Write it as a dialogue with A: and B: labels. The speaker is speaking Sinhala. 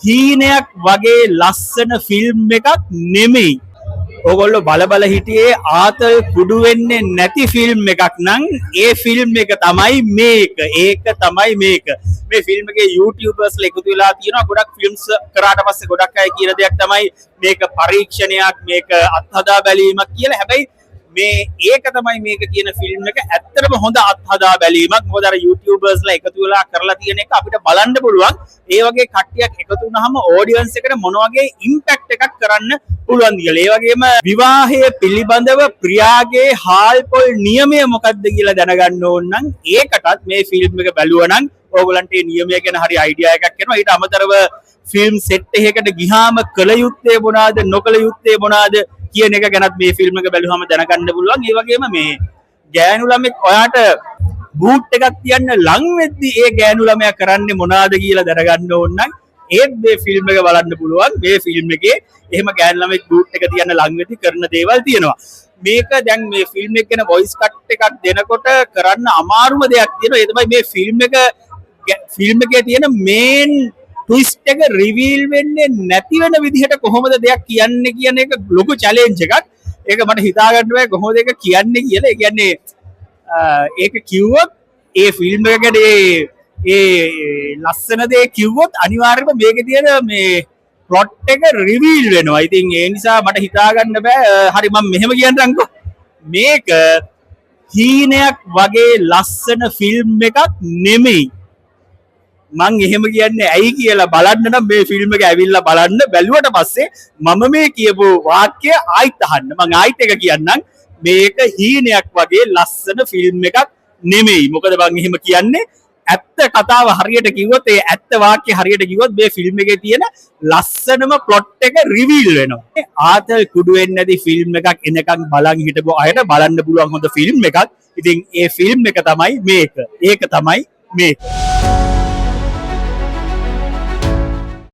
A: හීනයක් වගේ ලස්සන ෆිල්ම් එකක් නෙමෙයි. ඕගොල්ලෝ බල හිටියේ ආතල් කුඩු වෙන්නේ නැති ෆිල්ම් එකක් නම් ඒ ෆිල්ම් එක තමයි මේක. ඒක තමයි මේක. මේ ෆිල්ම් එකේ YouTubers එකතු වෙලා තියෙනවා. ගොඩක් ෆිල්ම්ස් කරාට පස්සේ ගොඩක් අය කියන දෙයක් තමයි මේක පරීක්ෂණයක්, මේක අත්හදා බැලීමක් කියලා. හැබැයි මේ ඒක තමයි මේක කියන ෆිල්ම් එක ඇත්තටම හොඳ අත්හදා බැලීමක්. මොකද අර YouTubersලා එකතු වෙලා කරලා තියෙන එක අපිට බලන්න පුළුවන්. ඒ වගේ කට්ටියක් එකතු වුණාම ඔඩියන්ස් එකට මොන වගේ ඉම්පැක්ට් එකක් කරන්න පුළුවන් කියලා. ඒ වගේම විවාහය පිළිබඳව ප්‍රියාගේ හාල්පොල් නියමය මොකක්ද කියලා දැනගන්න ඕන නම් ඒකටත් මේ ෆිල්ම් එක බැලුවා නම් ඕගොල්ලන්ට මේ නියමය ගැන හරි අයිඩියා එකක් එනවා. ඊට අමතරව ෆිල්ම් සෙට් එකකට ගිහාම කළ යුත්තේ මොනවාද නොකළ යුත්තේ මොනවාද කියන එක ගැනත් මේ ෆිල්ම් එක බැලුවම දැනගන්න පුළුවන්. ඒ වගේම මේ ගෑනු ළමෙක් ඔයාට බූට් එකක් තියන්න ලං වෙද්දි ඒ ගෑනු ළමයා කරන්නේ මොනවාද කියලා දැනගන්න ඕන නම් ඒත් මේ ෆිල්ම් එක බලන්න පුළුවන්. මේ ෆිල්ම් එකේ එහෙම ගෑනු ළමෙක් බූට් එක තියන්න ලං වෙද්දි කරන දේවල් තියෙනවා. මේක දැන් මේ ෆිල්ම් එක ගැන වොයිස් කට් එකක් දෙනකොට කරන්න අමාරුම දෙයක් තියෙනවා. ඒ තමයි මේ ෆිල්ම් එකේ තියෙන මේන් ට්විස්ට් එක රිවීල් වෙන්නේ නැති වෙන විදිහට කොහොමද දෙයක් කියන්නේ කියන එක ලොකු චැලෙන්ජ් එකක්. ඒක මට හිතා ගන්න බෑ කොහොමද ඒක කියන්නේ කියලා. ඒ කියන්නේ ඒක කිව්වොත් ඒ ෆිල්ම් එක ගැන ඒ ලස්සන දේ කිව්වොත් අනිවාර්යයෙන්ම මේකේ තියෙන මේ ප්ලොට් එක රිවීල් වෙනවා. ඉතින් ඒ නිසා මට හිතා ගන්න බෑ. හරි මම මෙහෙම කියන්නම්කෝ. මේක හීනයක් වගේ ලස්සන ෆිල්ම් එකක් නෙමෙයි. මං එහෙම කියන්නේ ඇයි කියලා බලන්න නම් මේ ෆිල්ම් එක ඇවිල්ලා බලන්න. බැලුවට පස්සේ මම මේ කියපු වාක්‍ය ආයිත් අහන්න. මං ආයිත් එක කියන්නම්. මේක හීනයක් වගේ ලස්සන ෆිල්ම් එකක් නෙමෙයි. මොකද මං එහෙම කියන්නේ ඇත්ත කතාව හරියට කිව්වොත් ඒ ඇත්ත වාක්‍ය හරියට කිව්වොත් මේ ෆිල්ම් එකේ තියෙන ලස්සනම ප්ලොට් එක රිවීල් වෙනවා. ආතල් කුඩු වෙන්නේ නැති ෆිල්ම් එකක් එනකන් බලන් හිටපු අයට බලන්න පුළුවන් හොඳ ෆිල්ම් එකක්. ඉතින් ඒ ෆිල්ම් එක තමයි මේක. ඒක තමයි මේක.